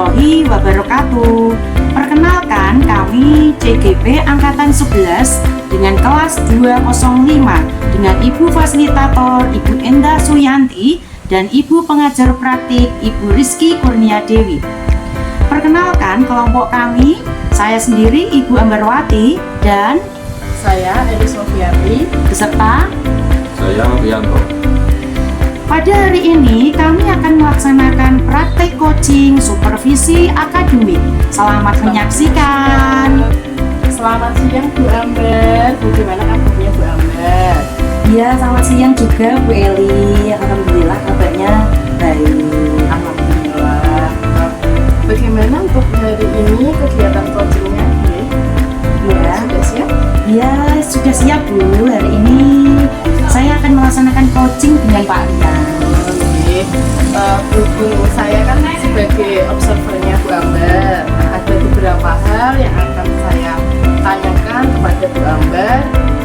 warahmatullahi wabarakatuh. Perkenalkan, kami CGP Angkatan 11 dengan kelas 205 dengan Ibu Fasilitator Ibu Enda Suyanti dan Ibu Pengajar Praktik Ibu Rizky Kurnia Dewi. Perkenalkan kelompok kami, saya sendiri Ibu Ambarwati dan saya Edi Sofiati beserta saya Rianto. pada hari ini kami akan melaksanakan praktek coaching supervisi akademik. Selamat menyaksikan. Selamat siang Bu Amber, bagaimana kabarnya Bu Amber? Ya, selamat siang juga Bu Eli. Alhamdulillah kabarnya baik. Alhamdulillah. Bagaimana untuk hari ini kegiatan coachingnya? Ya, Sudah siap? ya sudah siap Bu. Hari ini saya akan melaksanakan coaching dengan Pak Rian. Oke. Berhubung saya kan sebagai observernya Bu Amber, ada beberapa hal yang akan saya tanyakan kepada Bu Amber.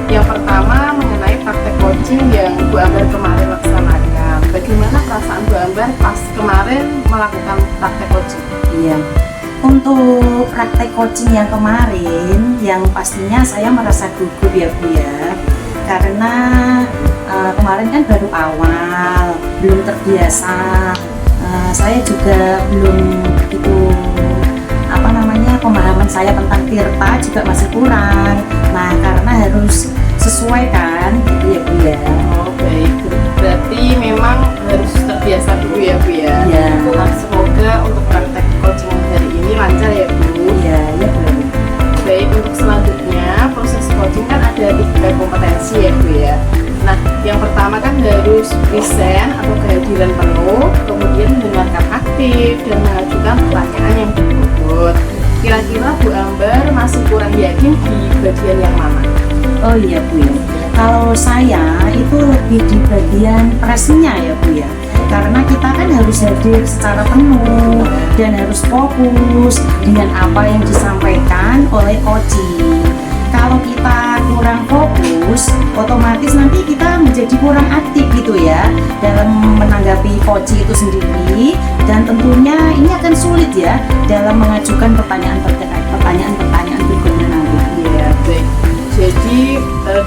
Yang pertama mengenai praktek coaching yang Bu Amber kemarin laksanakan. Bagaimana perasaan Bu Amber pas kemarin melakukan praktek coaching? Iya. Untuk praktek coaching yang kemarin, yang pastinya saya merasa gugup ya Bu ya, karena kemarin kan baru awal, belum terbiasa. Saya juga belum begitu pemahaman saya tentang tirta juga masih kurang. Nah, karena harus sesuai kan gitu ya Bu ya. Oh baik, berarti memang harus terbiasa dulu ya Bu ya. Iya. Nah, semoga untuk praktek coaching hari ini lancar ya Bu. Iya, ya Bu. Baik, untuk selanjutnya proses coaching kan ada 3 kompetensi ya Bu ya. Nah, yang pertama kan harus present atau kehadiran penuh, kemudian mendengarkan aktif dan mengajukan pertanyaan yang berbobot. Kira-kira Bu Amber masih kurang yakin di bagian yang mana? Oh iya Bu ya. Kalau saya itu lebih di bagian presnya ya Bu ya. Karena kita kan harus hadir secara penuh dan harus fokus dengan apa yang disampaikan oleh coaching. Kalau kita kurang fokus, otomatis nanti kita menjadi kurang aktif gitu ya dalam menanggapi coaching itu sendiri, dan tentunya ini akan sulit ya dalam mengajukan pertanyaan berikutnya nanti. Iya, baik. Jadi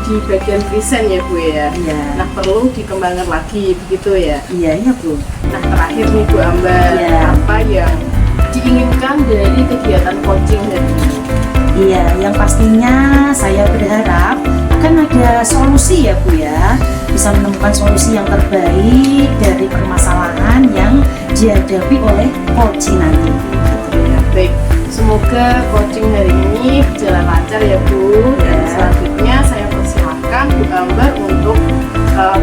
di bagian present ya Bu ya. Iya. Nah, perlu dikembangkan lagi begitu ya. Iya ya Bu. Nah, terakhir nih Bu Amber, Iya. apa yang diinginkan dari kegiatan coaching hari ini? Iya, yang pastinya saya berharap akan ada solusi ya Bu ya, bisa menemukan solusi yang terbaik dari permasalahan yang dihadapi oleh coaching nanti. Ya, baik. Semoga coaching hari ini berjalan lancar ya Bu. Dan Ya. selanjutnya saya persilahkan Bu Amber untuk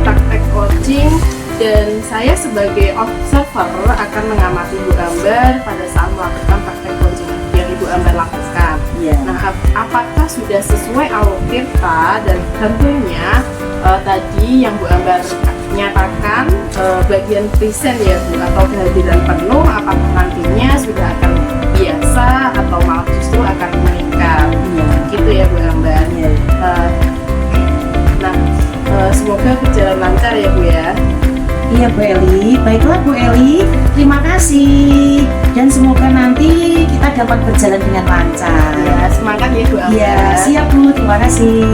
praktek coaching, dan saya sebagai observer akan mengamati Bu Amber pada saat melakukan praktek coaching yang Ibu Amber lakukan. Iya. Nah, apakah sudah sesuai alur tirta, dan tentunya tadi yang Bu Amber nyatakan bagian present ya Bu, atau kehadiran penuh, apakah nantinya sudah akan biasa atau malah justru akan meningkat? Iya. Gitu ya Bu Amber. Iya. Nah, semoga berjalan lancar ya Bu ya. Iya Bu Eli, baiklah Bu Eli, terima kasih dan semoga nanti kita dapat berjalan dengan lancar. Ya, semangat ya Bu Amber. Iya, siap Bu, terima kasih.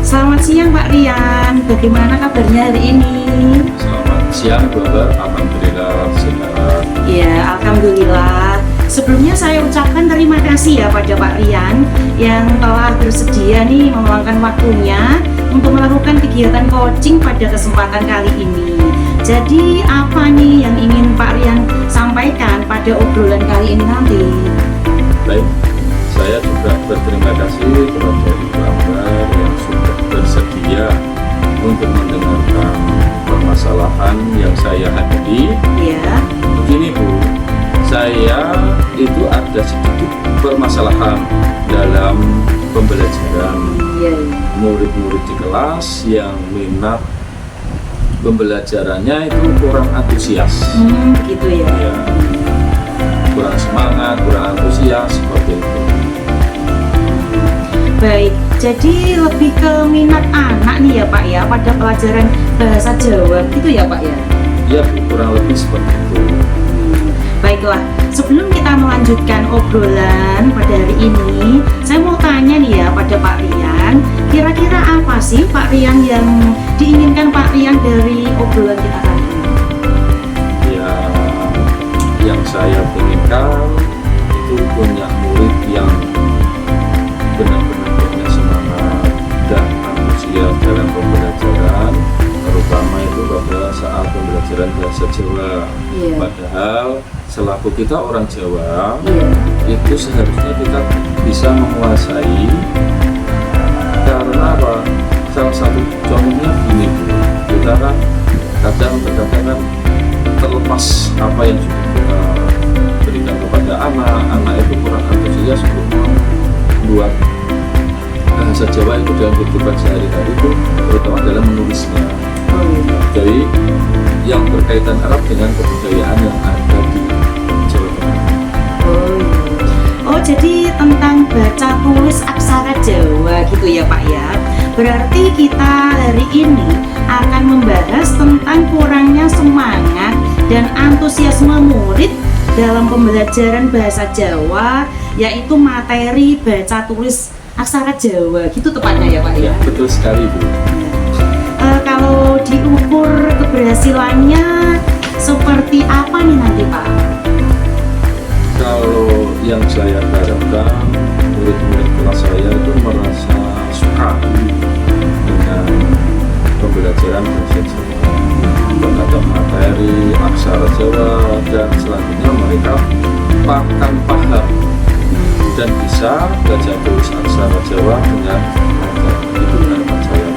Selamat siang Pak Rian, bagaimana kabarnya hari ini? Selamat siang Bu Amber, alhamdulillah sehat. Ya, alhamdulillah. Sebelumnya saya ucapkan terima kasih ya pada Pak Rian yang telah bersedia nih meluangkan waktunya untuk melakukan kegiatan coaching pada kesempatan kali ini. Jadi apa nih yang ingin Pak Rian sampaikan pada obrolan kali ini nanti? Baik, saya juga berterima kasih kepada Ibu Amber yang sudah bersedia untuk mendengarkan permasalahan yang saya hadapi. Ya, Begini Bu, saya itu ada sedikit permasalahan dalam pembelajaran iya. murid-murid di kelas yang minat pembelajarannya itu kurang antusias. Gitu ya. Ya, kurang semangat, kurang antusias seperti itu. Baik, jadi lebih ke minat anak nih ya Pak ya pada pelajaran bahasa Jawa gitu ya Pak ya. Ya Bu, kurang lebih seperti itu. Baiklah, sebelum kita melanjutkan obrolan pada hari ini, saya mau tanya nih ya pada Pak Rian, kira-kira apa sih Pak Rian yang diinginkan Pak Rian dari obrolan kita kali ini? Ya, yang saya inginkan itu punya murid yang benar-benar punya semangat dan antusias dalam pembelajaran, terutama itu pada saat pembelajaran bahasa Jawa. Iya. Padahal selaku kita orang Jawa, Iya. itu seharusnya kita bisa menguasai. Karena apa? Salah satu contohnya gini, Bu. Kita kan kadang-kadang kan terlepas apa yang sudah kita berikan kepada anak itu kurang antusias untuk membuat bahasa Jawa itu dalam kehidupan sehari-hari itu, terutama dalam menulisnya. Oh, iya. Jadi yang berkaitan erat dengan kebudayaan yang ada di Jawa Tengah. Oh, iya. Oh, jadi tentang baca tulis aksara Jawa gitu ya Pak ya. Berarti kita hari ini akan membahas tentang kurangnya semangat dan antusiasme murid dalam pembelajaran bahasa Jawa, yaitu materi baca tulis aksara Jawa gitu tepatnya ya Pak ya. Ya, betul sekali, Bu. Kalau diukur keberhasilannya seperti apa nih nanti Pak? Kalau yang saya harapkan murid-murid kelas saya itu merasa suka dengan pembelajaran bahasa Jawa, terhadap materi aksara Jawa, dan selanjutnya mereka akan paham dan bisa baca tulis aksara Jawa dengan lancar. Itu harapan saya.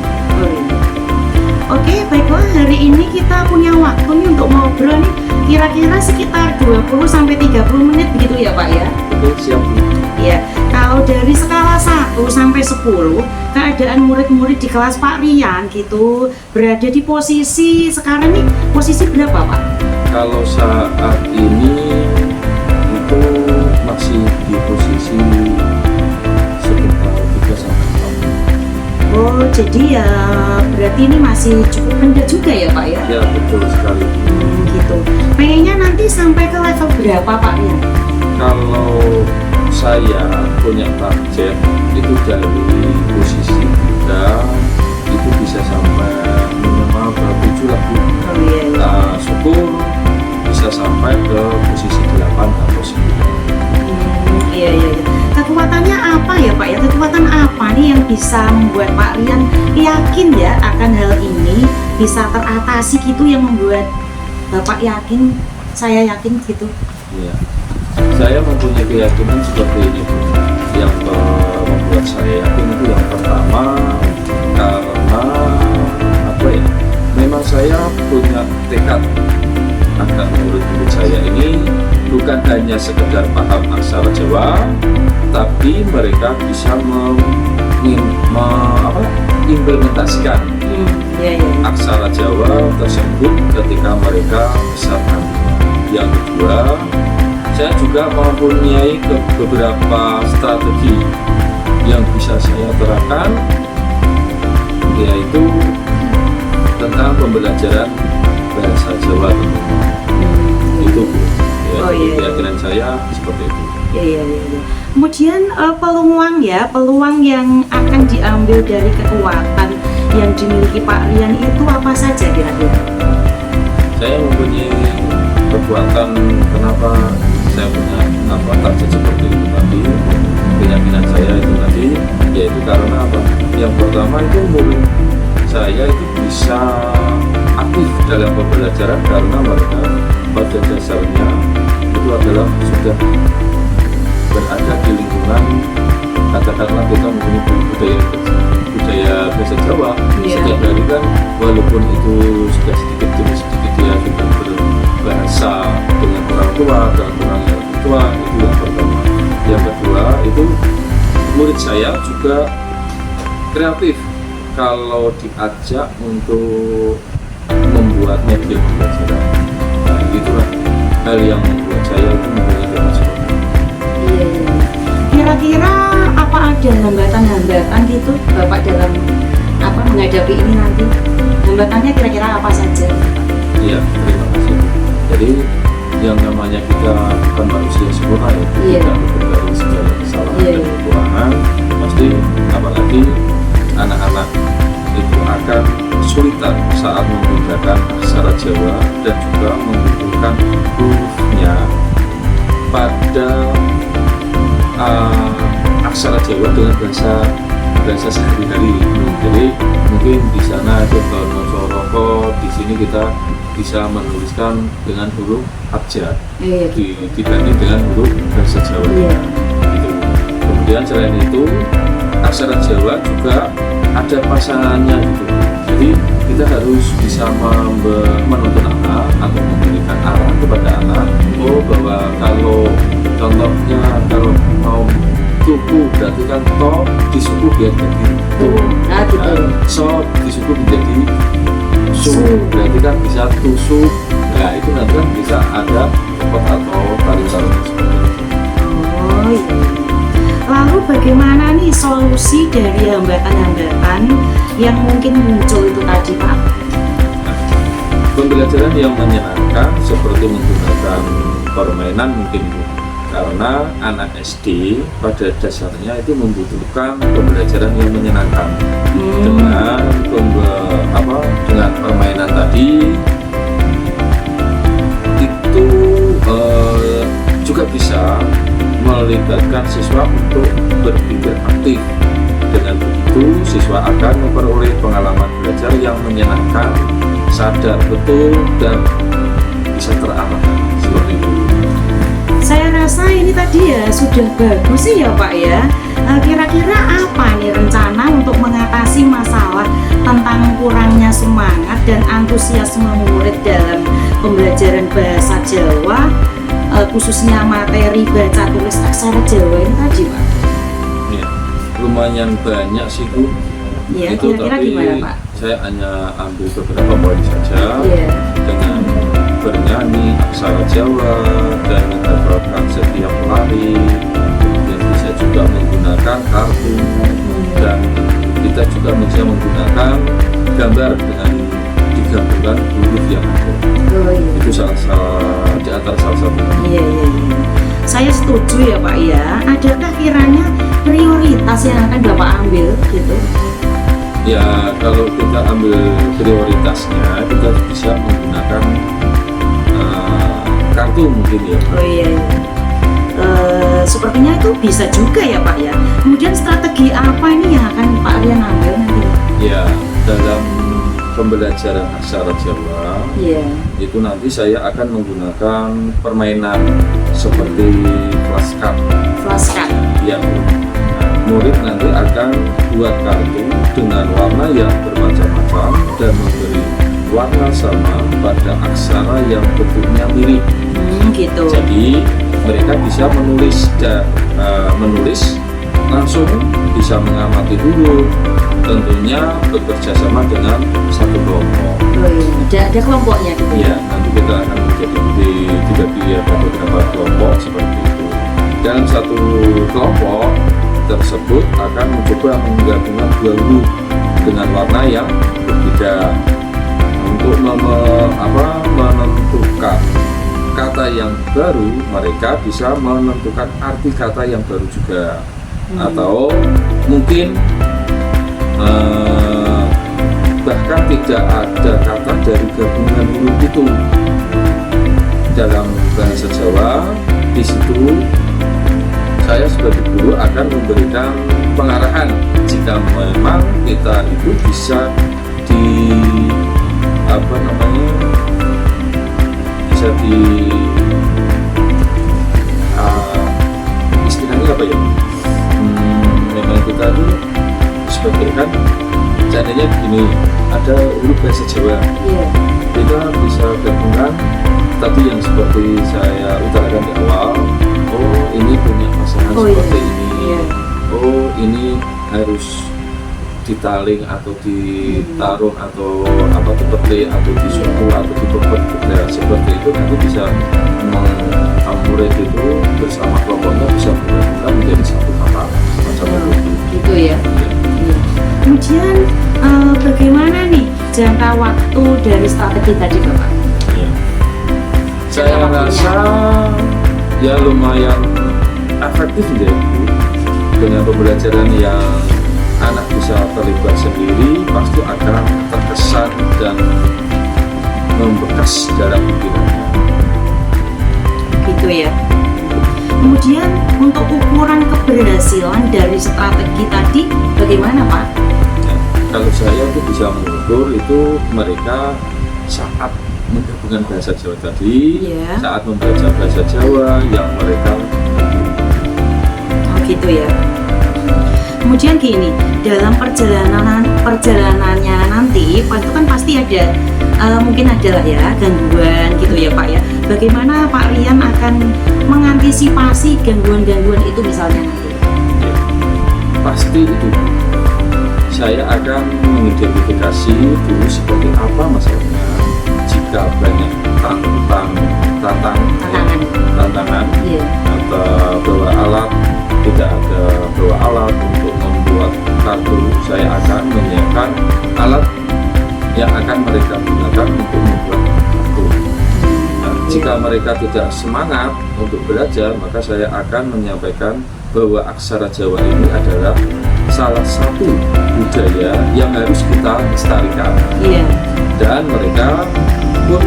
Oke, baiklah, hari ini kita punya waktu nih untuk ngobrol nih kira-kira sekitar 20-30 menit begitu ya Pak ya? Oke, siap, Bu. Ya, kalau dari skala 1 sampai 10, keadaan murid-murid di kelas Pak Rian gitu berada di posisi sekarang nih, posisi berapa Pak? Kalau saat ini itu masih di posisi sekitar 3 sampai 4. Oh, jadi ya berarti ini masih cukup rendah juga ya Pak ya? Ya, betul sekali. Gitu. Pengennya nanti sampai ke level berapa Pak Rian? Kalau saya punya target itu dari posisi 3 itu bisa sampai minimal ke 7 lah, Bu. Oh iya, iya. Nah, syukur bisa sampai ke posisi 8 atau 9. Iya, iya, iya. Kekuatannya apa ya Pak ya? Kekuatan apa nih yang bisa membuat Pak Rian yakin ya akan hal ini bisa teratasi gitu, yang membuat Bapak yakin, saya yakin gitu? Iya. Saya mempunyai keyakinan seperti ini, Bu. Yang membuat saya yakin itu yang pertama karena apa ya? Memang saya punya tekad agar murid-murid saya ini bukan hanya sekedar paham aksara Jawa, tapi mereka bisa implementasikan Iya, iya. aksara Jawa tersebut ketika mereka besar nantinya. Yang kedua, saya juga mempunyai beberapa strategi yang bisa saya terapkan, yaitu tentang pembelajaran bahasa Jawa tentunya. Itu, Bu. Ya, Oh, iya. keyakinan saya seperti itu. Iya, iya, iya, iya. Kemudian peluang yang akan diambil dari kekuatan yang dimiliki Pak Rian itu apa saja kira-kira? Saya mempunyai kekuatan, kenapa saya punya target seperti itu tadi, keyakinan saya itu tadi, yaitu karena apa? Yang pertama itu murid saya itu bisa aktif dalam pembelajaran karena mereka pada dasarnya itu adalah sudah berada di lingkungan, katakanlah kita mempunyai budaya bahasa Jawa. Iya. Setiap hari kan walaupun itu sudah sedikit demi sedikit dia sudah berbahasa dengan orang tua dan orang yang tua, itu yang pertama. Yang kedua itu murid saya juga kreatif kalau diajak untuk membuat media pembelajaran. Nah, itulah hal yang membuat saya itu mempunyai kemampuan. Iya, iya. Kira-kira apa ada hambatan-hambatan gitu Bapak dalam menghadapi ini nanti? Hambatannya kira-kira apa saja? Iya, terima kasih. Jadi yang namanya kita bukan manusia sempurna ya, Iya. kita luput dari segala kesalahan Iya. dan kekurangan. Pasti apalagi anak-anak itu akan kesulitan saat menggunakan aksara Jawa dan juga membutuhkan hurufnya pada aksara Jawa dengan bahasa sehari-hari. Jadi mungkin di sana contoh Nosoroko, di sini kita bisa menuliskan dengan huruf abjad Iya. dibanding dengan huruf bahasa Jawa. Iya. Gitu. Kemudian selain itu aksara Jawa juga ada pasangannya gitu. Jadi kita harus bisa menuntun anak atau memberikan arah kepada anak. Oh, bahwa kalau contohnya kalau mau tuku berarti kan to di suku biar jadi tu. Nah gitu. So di suku menjadi su. Berarti kan bisa tusuk. Nah itu nanti kan bisa ada pot atau tarik-tarik seperti itu. Oh iya. Lalu bagaimana nih solusi dari hambatan-hambatan yang mungkin muncul itu tadi Pak? Pembelajaran yang menyenangkan seperti menggunakan permainan mungkin Bu. Karena anak SD pada dasarnya itu membutuhkan pembelajaran yang menyenangkan dengan dengan permainan tadi itu juga bisa melibatkan siswa untuk berpikir aktif. Dengan begitu siswa akan memperoleh pengalaman belajar yang menyenangkan, sadar betul dan bisa terarahkan seperti itu. Saya rasa ini tadi ya sudah bagus sih ya Pak ya. Kira-kira apa nih rencana untuk mengatasi masalah tentang kurangnya semangat dan antusiasme murid dalam pembelajaran bahasa Jawa, khususnya materi baca tulis aksara Jawa ini tadi Pak? Ya, lumayan banyak sih Bu. Ya, Itu kira-kira tapi gimana Pak? saya hanya ambil beberapa poin saja. Iya. Dengan bernyanyi aksara Jawa dan menerapkan setiap hari, kemudian bisa juga menggunakan kartu dan kita juga bisa menggunakan gambar dengan digabungkan huruf yang ada. Oh iya. Itu di antara salah satu. Iya. Saya setuju ya Pak ya. Adakah kiranya prioritas yang akan Bapak ambil gitu? Ya kalau kita ambil prioritasnya kita bisa menggunakan kartu mungkin ya. Oh iya. Sepertinya itu bisa juga ya Pak ya. Kemudian strategi apa ini yang akan Pak Rian ambil nanti? Ya dalam pembelajaran aksara Jawa Iya. itu nanti saya akan menggunakan permainan seperti flashcard Flashcard. yang murid nanti akan buat kartu dengan warna yang bermacam-macam dan memberi warna sama pada aksara yang bentuknya mirip. Gitu. Jadi mereka bisa menulis langsung, bisa mengamati dulu, tentunya bekerja sama dengan satu kelompok. Oh iya. Ada kelompoknya gitu. Ya, nanti kita akan dibagi pada beberapa kelompok seperti itu. Dalam satu kelompok tersebut akan mencoba menggabungkan dua huruf dengan warna yang berbeda untuk menentukan kata yang baru. Mereka bisa menentukan arti kata yang baru juga, atau mungkin bahkan tidak ada kata dari gabungan huruf itu dalam bahasa Jawa. Di situ saya sebagai guru akan memberikan pengarahan jika memang kita itu bisa istilahnya apa ya, memang kita itu sebagai kan caranya begini, ada huruf bahasa Jawa, Iya. kita bisa gabungkan tadi yang seperti saya utarakan di awal. Oh ini punya pasangan Oh, seperti iya. ini. Iya. Oh ini harus ditaling atau ditaruh atau dipetih atau disuku atau dipepet. Nah, seperti itu nanti bisa murid itu bersama kelompoknya bisa menggabungkan menjadi satu kata semacam itu. Gitu ya. Ya. Kemudian bagaimana nih jangka waktu dari strategi tadi Bapak? Ya. jangka Saya waktunya? rasa ya lumayan efektif ya Bu. Dengan pembelajaran yang anak bisa terlibat sendiri pasti akan terkesan dan membekas dalam pikirannya. Gitu ya. Kemudian untuk ukuran keberhasilan dari strategi tadi bagaimana Pak? Nah, kalau saya itu bisa mengukur itu mereka saat menggabungkan bahasa Jawa tadi, Iya. saat membaca bahasa Jawa yang mereka Oh gitu ya. Kemudian gini, dalam perjalanannya nanti, Pak itu kan pasti ada mungkin adalah ya gangguan gitu ya Pak ya. Bagaimana Pak Rian akan mengantisipasi gangguan-gangguan itu misalnya nanti? pasti itu saya akan mengidentifikasi dulu seperti apa masalahnya. Jika banyak tantangan Iya. atau bawa alat, tidak ada bawa alat untuk membuat kartu, saya akan menyiapkan alat yang akan mereka gunakan untuk membuat kartu. Nah, jika mereka tidak semangat untuk belajar, maka saya akan menyampaikan bahwa aksara Jawa ini adalah salah satu budaya yang harus kita lestarikan, Iya. dan mereka pun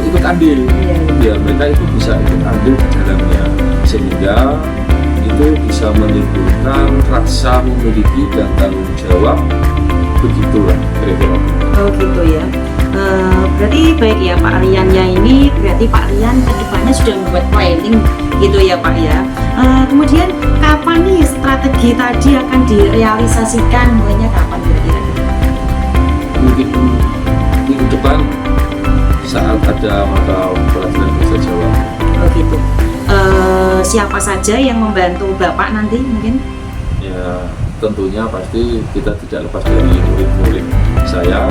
ikut andil. Iya. Ya, mereka itu bisa ikut andil di dalamnya, sehingga itu bisa menimbulkan rasa memiliki dan tanggung jawab. Begitulah kira-kira. Oh gitu ya. Berarti baik ya Pak Rian ya, ini berarti Pak Rian kedepannya sudah membuat planning gitu ya Pak ya. Kemudian kapan nih strategi tadi akan direalisasikan, mulainya kapan kira-kira? Mungkin minggu depan saat ada mata pelajaran bahasa Jawa. Oh gitu. Siapa saja yang membantu Bapak nanti mungkin? Ya, tentunya pasti kita tidak lepas dari murid-murid saya,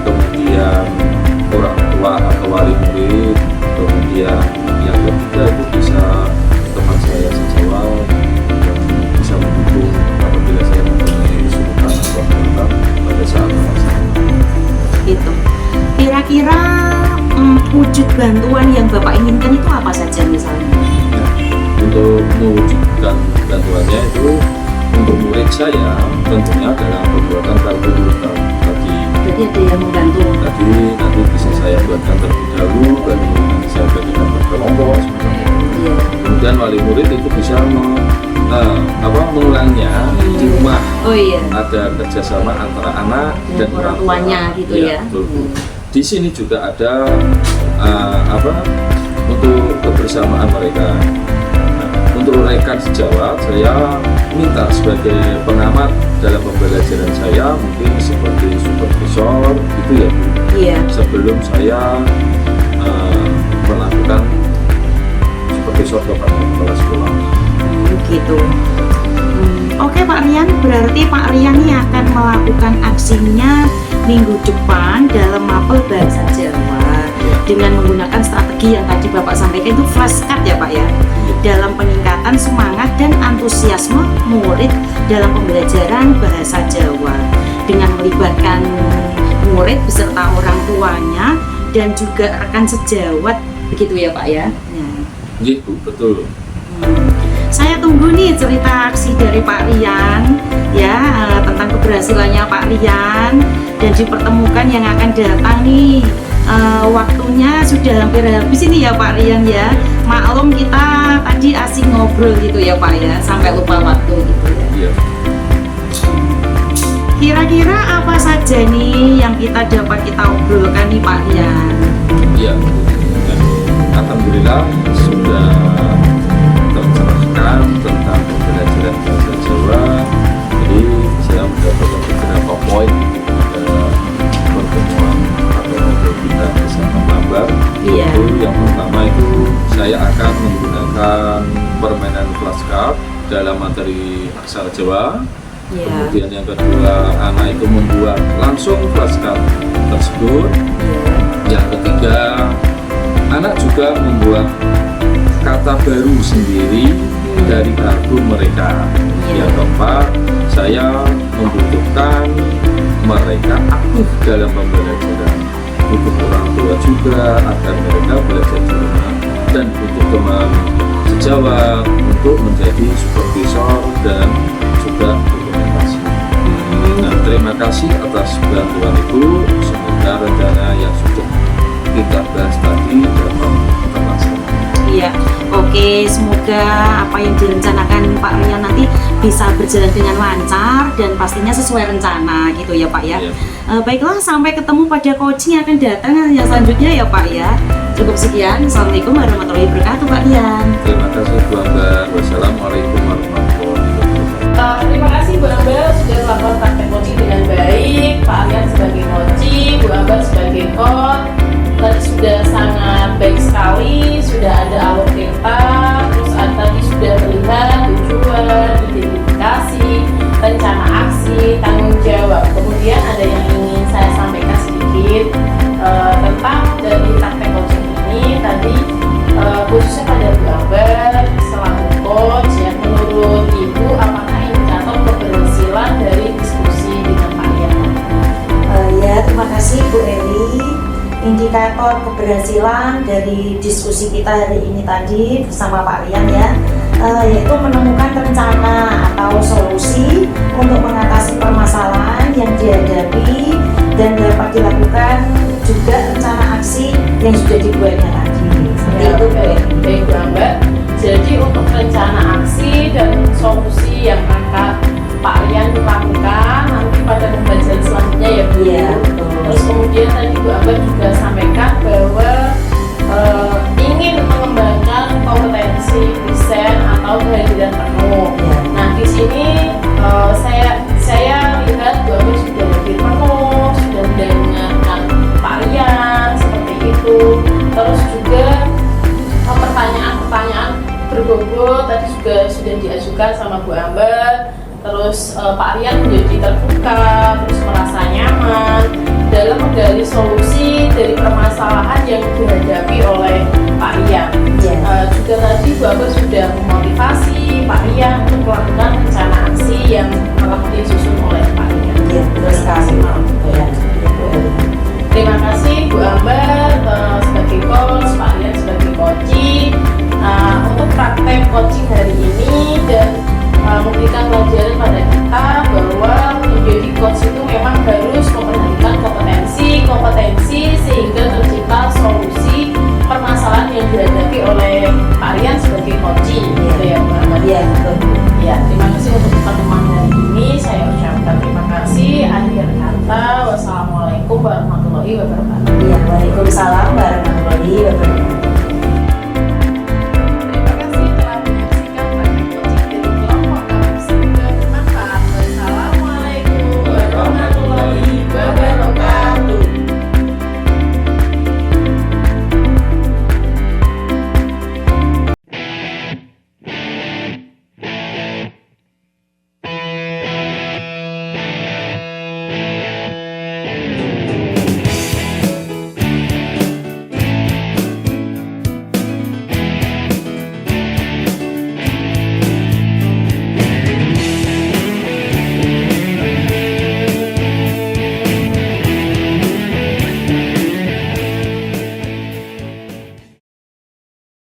kemudian orang tua atau wali murid, kemudian yang ketiga itu bisa teman saya sejawa yang bisa mendukung apabila saya mempunyai kesulitan atau hambatan pada saat melaksanakan. Gitu. Kira-kira wujud bantuan yang Bapak inginkan itu apa saja misalnya? Nah, untuk mewujudkan bantuannya itu untuk murid saya tentunya dalam pembuatan kartu tadi. Jadi ada yang membantu. Tadi nanti bisa saya buatkan terlebih dahulu, baru nanti saya bagikan per kelompok semacam itu. Iya. Kemudian wali murid itu bisa mengulangnya di rumah. Oh iya. Ada kerjasama antara anak dan orang tuanya gitu ya. Betul, Bu. Di sini juga ada untuk kebersamaan mereka. Nah, untuk rekan sejawat saya minta sebagai pengamat dalam pembelajaran saya, mungkin seperti supervisor gitu ya Bu. Iya. Sebelum saya melakukan supervisor kepada kepala sekolah. Gitu. Oke Pak Rian, berarti Pak Rian ini akan melakukan aksinya minggu depan dalam mapel bahasa Jawa dengan menggunakan strategi yang tadi Bapak sampaikan itu flashcard ya Pak ya, dalam peningkatan semangat dan antusiasme murid dalam pembelajaran bahasa Jawa dengan melibatkan murid beserta orang tuanya dan juga rekan sejawat, begitu ya Pak ya. Iya Bu, betul. Saya tunggu nih cerita aksi dari Pak Rian ya, tentang keberhasilannya Pak Rian, dan dipertemukan yang akan datang nih. Waktunya sudah hampir habis ini ya Pak Rian ya. Maklum kita tadi asik ngobrol gitu ya Pak ya, sampai lupa waktu gitu ya. Iya. Kira-kira apa saja nih yang kita obrolkan nih Pak Rian? Iya, alhamdulillah sudah tercerahkan tentang pembelajaran bahasa Jawa. Jadi saya mendapatkan beberapa poin pada pertemuan atau ngobrol kita bersama Mbak. Iya. Itu yang pertama itu saya akan menggunakan permainan flashcard dalam materi aksara Jawa. Iya. Kemudian yang kedua, anak itu membuat langsung flashcard tersebut. Iya. Yang ketiga, anak juga membuat kata baru sendiri dari kartu mereka. Yang keempat, saya membutuhkan mereka aktif dalam pembelajaran. butuh orang tua juga agar mereka belajar di rumah, dan butuh teman sejawat untuk menjadi supervisor dan juga dokumentasi. Nah, terima kasih atas bantuan Ibu. Semoga rencana yang sudah kita bahas tadi dapat terlaksana. Iya, oke, semoga apa yang direncanakan Pak Rian nanti bisa berjalan dengan lancar dan pastinya sesuai rencana gitu ya Pak ya. Iya. Baiklah, sampai ketemu pada coaching yang akan datang yang selanjutnya ya Pak ya. Cukup sekian, Assalamualaikum warahmatullahi wabarakatuh Pak Rian. Terima kasih Bu Ambar. Wassalamualaikum warahmatullahi wabarakatuh. Terima kasih Bu Ambar sudah melakukan praktek coaching dengan baik. Pak Rian sebagai coaching, Bu Ambar sebagai coach. Tadi sudah sangat baik sekali, sudah ada alur cerita, terus tadi sudah terlihat tujuan, identifikasi, rencana aksi, tanggung jawab. Kemudian ada yang ingin saya sampaikan sedikit tentang dari praktek coaching ini tadi, khususnya pada Bu Ambar selaku coach ya, menurut Ibu apakah indikator keberhasilan dari diskusi dengan Pak Rian? Ya, terima kasih Bu Eli. Indikator keberhasilan dari diskusi kita hari ini tadi bersama Pak Rian ya, yaitu menemukan rencana atau solusi untuk mengatasi permasalahan yang dihadapi dan dapat dilakukan juga rencana aksi yang sudah dibuatnya tadi. Seperti itu Bu Eli. Baik Bu Ambar. Jadi untuk rencana aksi dan solusi yang akan Pak Rian lakukan nanti pada pembelajaran selanjutnya ya Bu. Iya, betul. Terus kemudian tadi Bu Ambar juga sampaikan bahwa ingin mengembangkan kompetensi present atau kehadiran penuh. Iya. Nah di sini saya lihat Bu Ambar sudah hadir penuh, sudah mendengarkan Pak Rian seperti itu. Terus juga pertanyaan-pertanyaan berbobot tadi juga sudah diajukan sama Bu Ambar. Terus Pak Rian menjadi terbuka, terus merasa nyaman dalam menggali solusi dari permasalahan yang dihadapi oleh Pak Rian. Juga tadi Bu Ambar sudah memotivasi Pak Rian untuk melakukan rencana aksi yang telah disusun oleh Pak Rian. Iya, betul sekali. Ya. Terima kasih Bu Ambar sebagai coach, Pak Rian sebagai coaching untuk praktek coaching hari ini dan memberikan pelajaran pada kita bahwa menjadi coach itu memang harus memperhatikan kompetensi sehingga tercipta solusi permasalahan yang dihadapi oleh Pak Rian sebagai coaching gitu ya Bu Ambar. Iya, betul. Ya, terima kasih untuk pertemuan hari ini. Saya ucapkan terima kasih. Akhir kata, wassalamualaikum warahmatullahi wabarakatuh. Iya, waalaikumsalam warahmatullahi wabarakatuh.